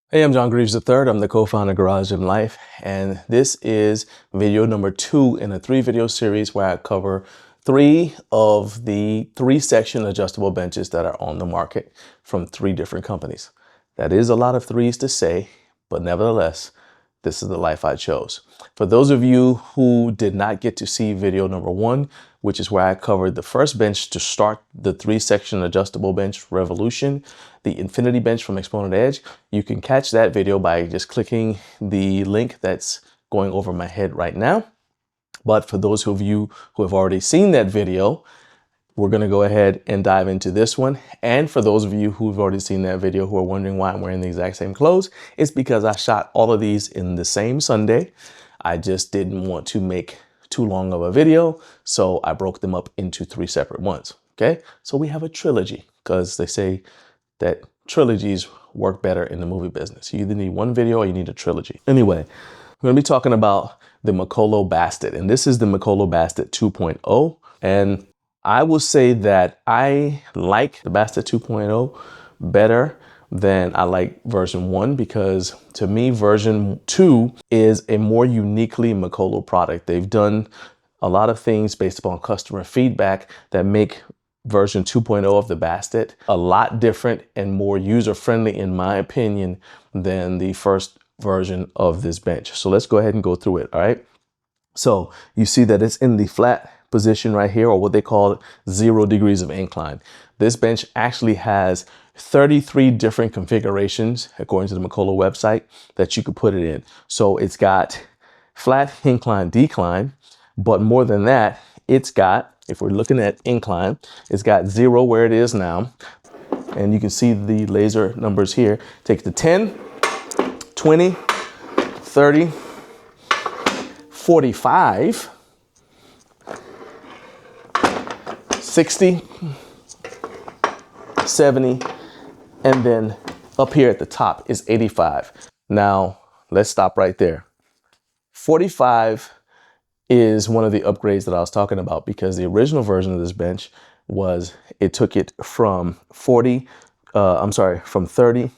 Hey, I'm John Greaves III. I'm the co-founder of Garage Gym Life, and this is video number 2 in a 3-video series where I cover 3 of the 3-section adjustable benches that are on the market from 3 different companies. That is a lot of 3s to say, but nevertheless, this is the life I chose. For those of you who did not get to see video number 1, which is where I covered the first bench to start the 3-section adjustable bench revolution, the Infinity Bench from Exponent Edge, you can catch that video by just clicking the link that's going over my head right now. But for those of you who have already seen that video, we're going to go ahead and dive into this one. And for those of you who've already seen that video who are wondering why I'm wearing the exact same clothes, it's because I shot all of these in the same Sunday. I just didn't want to make too long of a video, so I broke them up into 3 separate ones. Okay, so we have a trilogy because they say that trilogies work better in the movie business. You either need one video or you need a trilogy. Anyway, we're going to be talking about the Mikolo BASTET, and this is the Mikolo BASTET 2.0. And I will say that I like the BASTET 2.0 better than I like version 1 because to me, version 2 is a more uniquely Mikolo product. They've done a lot of things based upon customer feedback that make version 2.0 of the BASTET a lot different and more user-friendly, in my opinion, than the first version of this bench. So let's go ahead and go through it, all right? So you see that it's in the flat position right here, or what they call 0 degrees of incline. This bench actually has 33 different configurations, according to the Mikolo website, that you could put it in. So it's got flat, incline, decline, but more than that, it's got, if we're looking at incline, it's got 0 where it is now. And you can see the laser numbers here. Take the 10, 20, 30, 45, 60, 70, and then up here at the top is 85. Now, let's stop right there. 45 is one of the upgrades that I was talking about because the original version of this bench was, it took it from from 30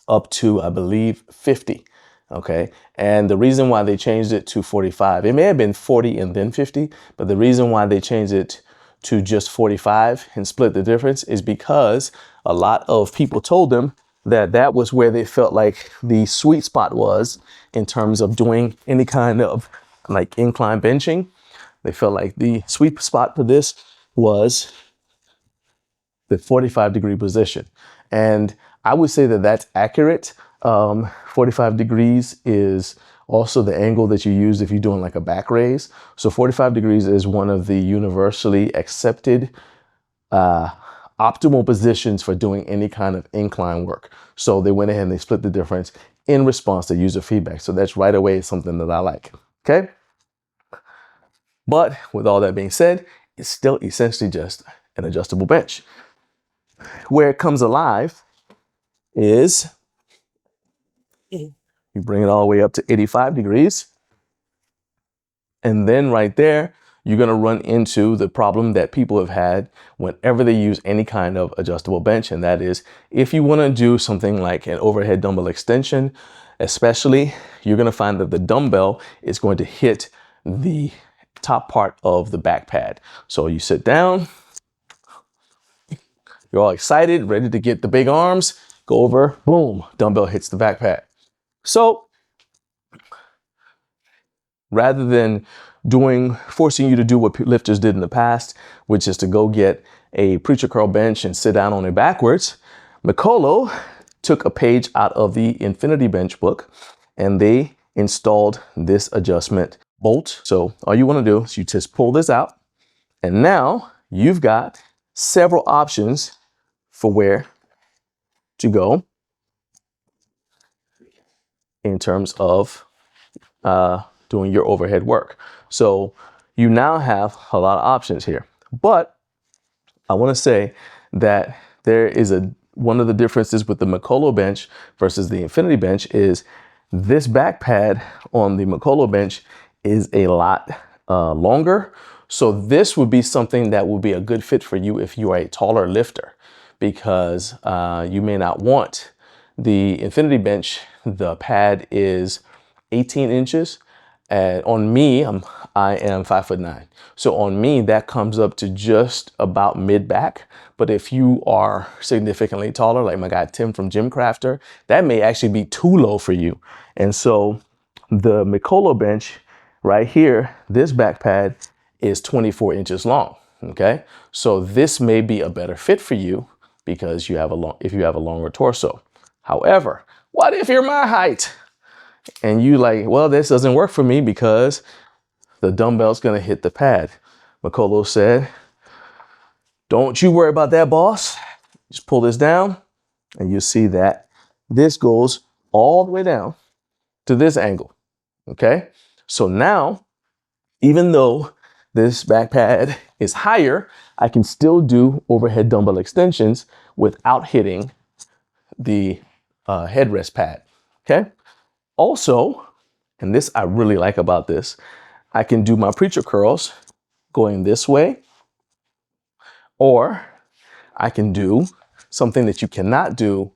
up to, I believe, 50. Okay. And the reason why they changed it to 45, it may have been 40 and then 50, but the reason why they changed it to just 45 and split the difference is because a lot of people told them that that was where they felt like the sweet spot was in terms of doing any kind of like incline benching. They felt like the sweet spot for this was the 45-degree position. And I would say that that's accurate. 45 degrees is also the angle that you use if you're doing like a back raise. So 45 degrees is one of the universally accepted optimal positions for doing any kind of incline work. So they went ahead and they split the difference in response to user feedback. So that's right away something that I like. Okay. But with all that being said, it's still essentially just an adjustable bench. Where it comes alive is you bring it all the way up to 85 degrees. And then right there, you're going to run into the problem that people have had whenever they use any kind of adjustable bench. And that is, if you want to do something like an overhead dumbbell extension, especially, you're going to find that the dumbbell is going to hit the top part of the back pad. So you sit down, you're all excited, ready to get the big arms, go over, boom, dumbbell hits the back pad. So rather than forcing you to do what lifters did in the past, which is to go get a preacher curl bench and sit down on it backwards, Mikolo took a page out of the Infinity Bench book and they installed this adjustment bolt. So all you want to do is you just pull this out, and now you've got several options for where to go in terms of doing your overhead work. So you now have a lot of options here. But I want to say that there is one of the differences with the Mikolo bench versus the Infinity bench is this back pad on the Mikolo bench is a lot longer. So this would be something that would be a good fit for you if you are a taller lifter, because you may not want the Infinity bench, the pad is 18 inches. And on me, I am 5'9". So on me, that comes up to just about mid back. But if you are significantly taller, like my guy Tim from Gym Crafter, that may actually be too low for you. And so the Mikolo bench right here, this back pad is 24 inches long. Okay. So this may be a better fit for you because if you have a longer torso. However, what if you're my height? And you like, well, this doesn't work for me because the dumbbell's gonna hit the pad. Mikolo said, don't you worry about that, boss. Just pull this down and you see that this goes all the way down to this angle, okay? So now, even though this back pad is higher, I can still do overhead dumbbell extensions without hitting the headrest pad, okay? Also, and this I really like about this, I can do my preacher curls going this way, or I can do something that you cannot do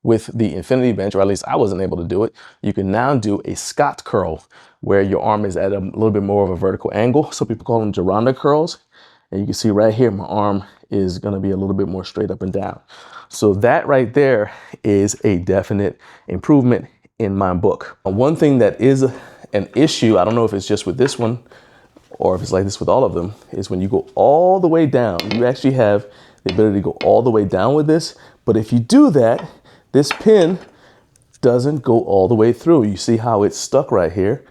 with the Infinity bench, or at least I wasn't able to do it. You can now do a Scott curl where your arm is at a little bit more of a vertical angle. Some people call them Geronda curls. And you can see right here, my arm is gonna be a little bit more straight up and down. So that right there is a definite improvement in my book. One thing that is an issue, I don't know if it's just with this one or if it's like this with all of them, is when you go all the way down, you actually have the ability to go all the way down with this. But if you do that, this pin doesn't go all the way through. You see how it's stuck right here.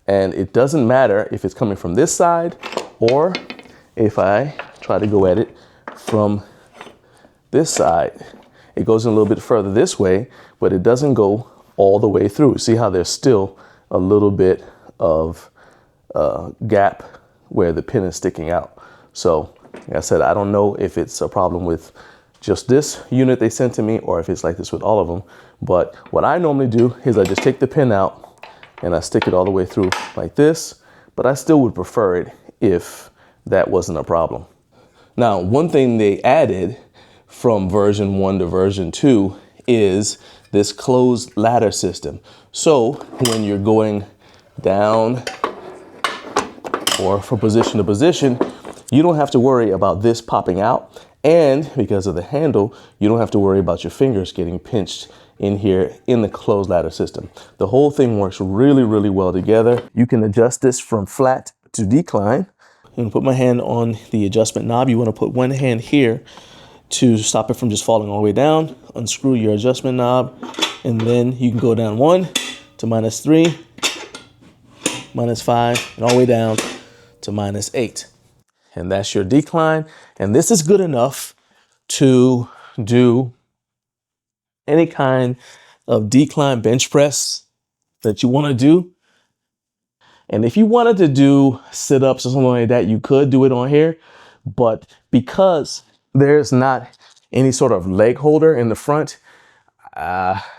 And it doesn't matter if it's coming from this side or if I try to go at it from this side. It goes in a little bit further this way, but it doesn't go all the way through. See how there's still a little bit of gap where the pin is sticking out. So like I said, I don't know if it's a problem with just this unit they sent to me or if it's like this with all of them. But what I normally do is I just take the pin out and I stick it all the way through like this, but I still would prefer it if that wasn't a problem. Now, one thing they added from version 1 to version 2 is this closed ladder system. So when you're going down or from position to position, you don't have to worry about this popping out. And because of the handle, you don't have to worry about your fingers getting pinched in here in the closed ladder system. The whole thing works really, really well together. You can adjust this from flat to decline. I'm gonna put my hand on the adjustment knob. You wanna put one hand here to stop it from just falling all the way down. Unscrew your adjustment knob, and then you can go down 1 to -3, -5, and all the way down to -8. And that's your decline. And this is good enough to do any kind of decline bench press that you want to do. And if you wanted to do sit-ups or something like that, you could do it on here. But because there's not any sort of leg holder in the front,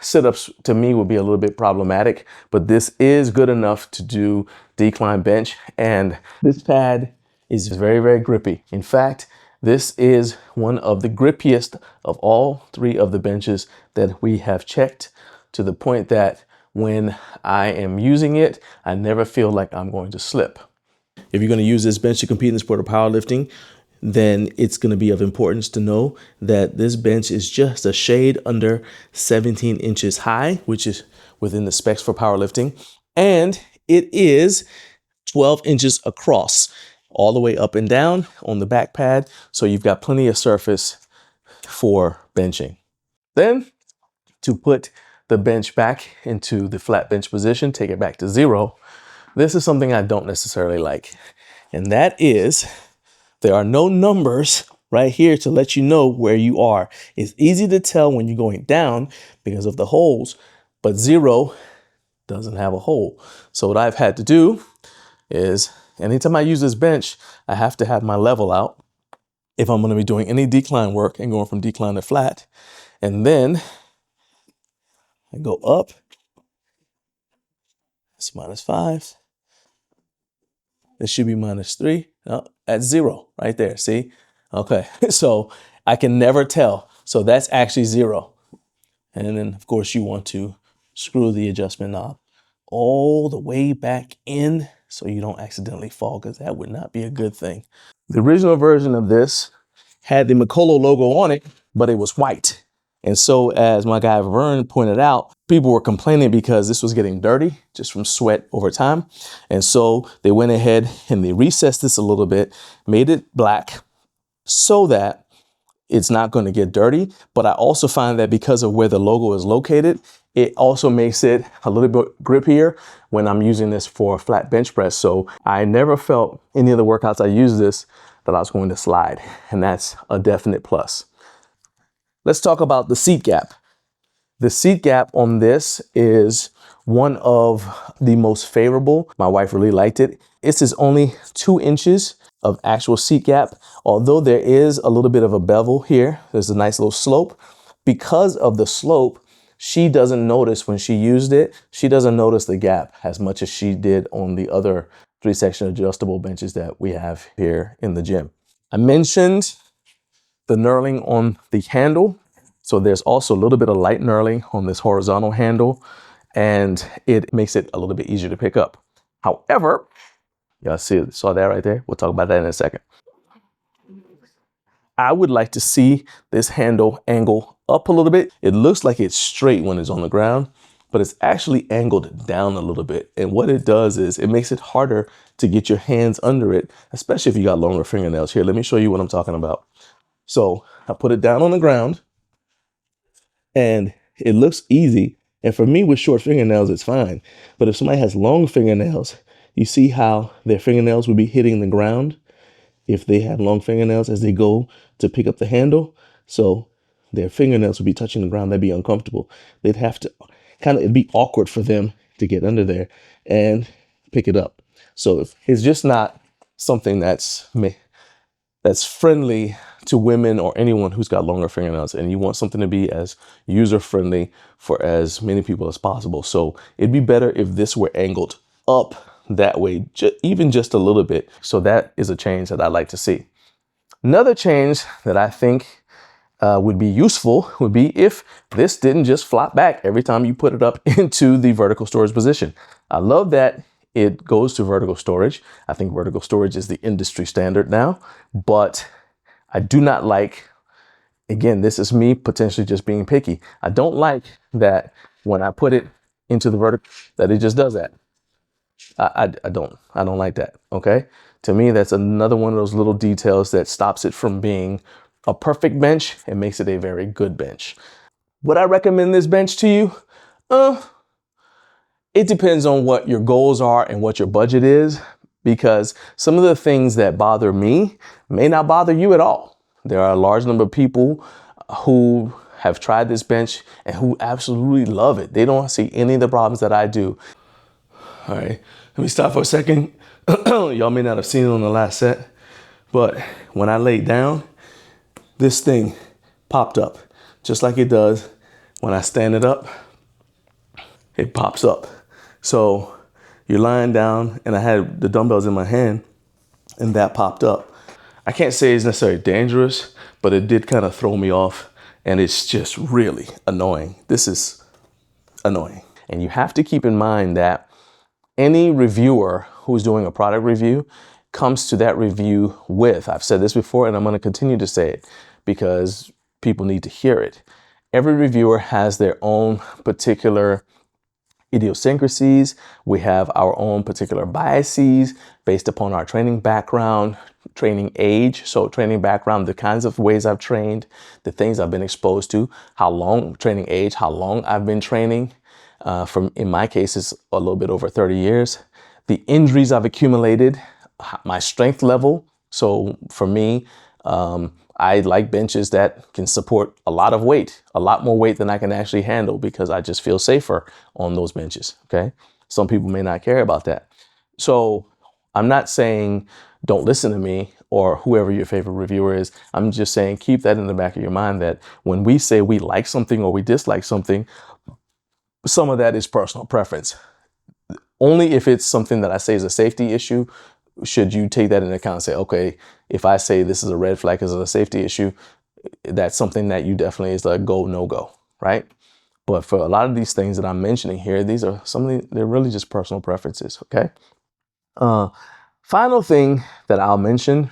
sit-ups to me would be a little bit problematic. But this is good enough to do decline bench. And this pad is very, very grippy. In fact, this is one of the grippiest of all 3 of the benches that we have checked, to the point that when I am using it, I never feel like I'm going to slip. If you're going to use this bench to compete in the sport of powerlifting, then it's going to be of importance to know that this bench is just a shade under 17 inches high, which is within the specs for powerlifting. And it is 12 inches across, all the way up and down on the back pad. So you've got plenty of surface for benching. Then to put the bench back into the flat bench position, take it back to 0. This is something I don't necessarily like. And that is, there are no numbers right here to let you know where you are. It's easy to tell when you're going down because of the holes, but 0 doesn't have a hole. So what I've had to do is, anytime I use this bench, I have to have my level out if I'm going to be doing any decline work and going from decline to flat. And then I go up. It's -5. This should be -3. No, at 0 right there. See? Okay. So I can never tell. So that's actually 0. And then of course you want to screw the adjustment knob all the way back in so you don't accidentally fall, because that would not be a good thing. The original version of this had the Mikolo logo on it, but it was white. And so, as my guy Vern pointed out, people were complaining because this was getting dirty just from sweat over time. And so they went ahead and they recessed this a little bit, made it black so that it's not going to get dirty. But I also find that because of where the logo is located, it also makes it a little bit grippier when I'm using this for a flat bench press. So I never felt any of the workouts I used this that I was going to slide, and that's a definite plus. Let's talk about the seat gap. The seat gap on this is one of the most favorable. My wife really liked it. This is only 2 inches of actual seat gap, although there is a little bit of a bevel here. There's a nice little slope. Because of the slope, she doesn't notice when she used it, she doesn't notice the gap as much as she did on the other 3-section adjustable benches that we have here in the gym. I mentioned the knurling on the handle. So there's also a little bit of light knurling on this horizontal handle, and it makes it a little bit easier to pick up. However, y'all saw that right there? We'll talk about that in a second. I would like to see this handle angle up a little bit. It looks like it's straight when it's on the ground, but it's actually angled down a little bit. And what it does is it makes it harder to get your hands under it, especially if you got longer fingernails. Here, let me show you what I'm talking about. So I put it down on the ground and it looks easy. And for me with short fingernails, it's fine. But if somebody has long fingernails, you see how their fingernails would be hitting the ground if they had long fingernails as they go to pick up the handle. So their fingernails would be touching the ground. That'd be uncomfortable. They'd have to it'd be awkward for them to get under there and pick it up. So it's just not something that's friendly to women or anyone who's got longer fingernails, and you want something to be as user-friendly for as many people as possible. So it'd be better if this were angled up that way, even just a little bit. So that is a change that I'd like to see. Another change that I think would be useful would be if this didn't just flop back every time you put it up into the vertical storage position. I love that it goes to vertical storage. I think vertical storage is the industry standard now, but I do not like, again, this is me potentially just being picky. I don't like that when I put it into the vertical, that it just does that. I don't like that. Okay. To me, that's another one of those little details that stops it from being a perfect bench and makes it a very good bench. Would I recommend this bench to you? It depends on what your goals are and what your budget is, because some of the things that bother me may not bother you at all. There are a large number of people who have tried this bench and who absolutely love it. They don't see any of the problems that I do. All right, let me stop for a second. Y'all may not have seen it on the last set, but when I laid down, this thing popped up just like it does when I stand it up. It pops up. So you're lying down and I had the dumbbells in my hand and that popped up. I can't say it's necessarily dangerous, but it did kind of throw me off, and it's just really annoying. This is annoying. And you have to keep in mind that any reviewer who's doing a product review comes to that review with, I've said this before and I'm going to continue to say it because people need to hear it. Every reviewer has their own particular idiosyncrasies. We have our own particular biases based upon our training background, training age. So training background, the kinds of ways I've trained, the things I've been exposed to, how long training age, how long I've been training. In my case, it's a little bit over 30 years. The injuries I've accumulated, my strength level. So for me, I like benches that can support a lot of weight, a lot more weight than I can actually handle, because I just feel safer on those benches. Okay. Some people may not care about that. So I'm not saying don't listen to me or whoever your favorite reviewer is. I'm just saying keep that in the back of your mind, that when we say we like something or we dislike something, some of that is personal preference. Only if it's something that I say is a safety issue should you take that into account and say, okay, if I say this is a red flag because of a safety issue, that's something that you definitely is a go, no go, right? But for a lot of these things that I'm mentioning here, these are they're really just personal preferences, okay? Final thing that I'll mention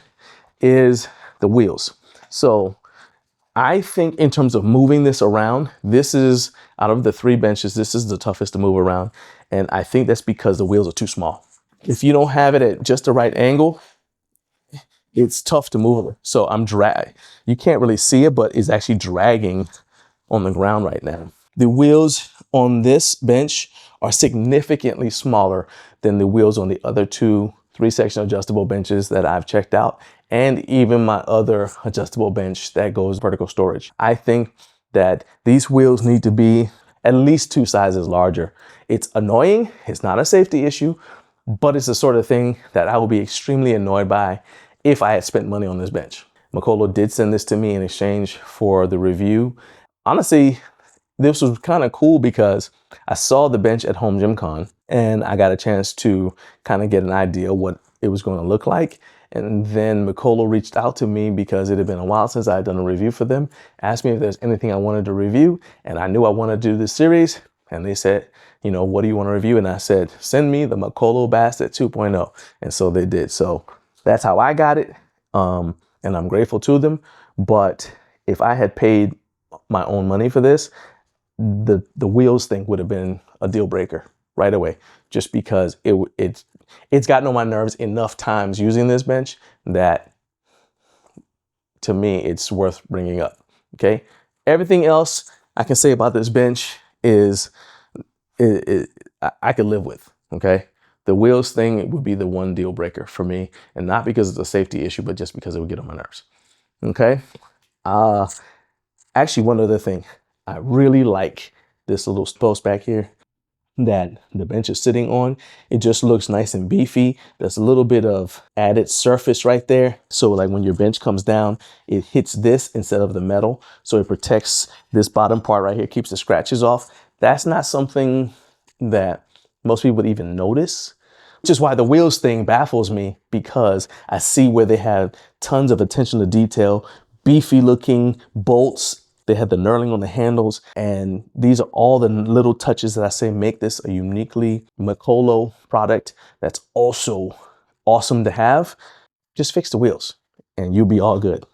is the wheels. So I think in terms of moving this around, this is, out of the 3 benches, this is the toughest to move around. And I think that's because the wheels are too small. If you don't have it at just the right angle, it's tough to move it. So you can't really see it, but it's actually dragging on the ground right now. The wheels on this bench are significantly smaller than the wheels on the other 2 3-section adjustable benches that I've checked out, and even my other adjustable bench that goes vertical storage. I think that these wheels need to be at least 2 sizes larger. It's annoying, it's not a safety issue, but it's the sort of thing that I would be extremely annoyed by if I had spent money on this bench. Mikolo did send this to me in exchange for the review. Honestly, this was kind of cool because I saw the bench at Home Gym Con and I got a chance to kind of get an idea what it was going to look like. And then Mikolo reached out to me because it had been a while since I had done a review for them, asked me if there's anything I wanted to review. And I knew I wanted to do this series. And they said, you know, what do you want to review? And I said, send me the Mikolo BASTET 2.0. And so they did. So that's how I got it. And I'm grateful to them. But if I had paid my own money for this, the wheels thing would have been a deal breaker right away, just because it's gotten on my nerves enough times using this bench that to me it's worth bringing up. Okay, everything else I can say about this bench is I could live with. Okay, the wheels thing would be the one deal breaker for me, and not because it's a safety issue, but just because it would get on my nerves. Okay, actually, one other thing, I really like this little post back here that the bench is sitting on. It just looks nice and beefy. There's a little bit of added surface right there. So like when your bench comes down, it hits this instead of the metal. So it protects this bottom part right here, keeps the scratches off. That's not something that most people would even notice, which is why the wheels thing baffles me, because I see where they have tons of attention to detail, beefy looking bolts. They have the knurling on the handles, and these are all the little touches that I say make this a uniquely Mikolo product that's also awesome to have. Just fix the wheels and you'll be all good.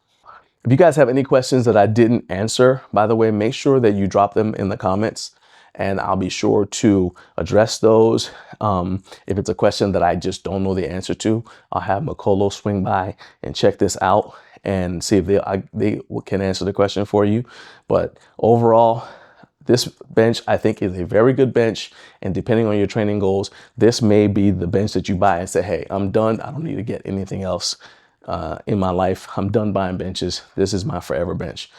If you guys have any questions that I didn't answer, by the way, make sure that you drop them in the comments and I'll be sure to address those. If it's a question that I just don't know the answer to, I'll have Mikolo swing by and check this out and see if they can answer the question for you. But overall, this bench I think is a very good bench, and depending on your training goals, this may be the bench that you buy and say, hey, I'm done. I don't need to get anything else in my life. I'm done buying benches. This is my forever bench.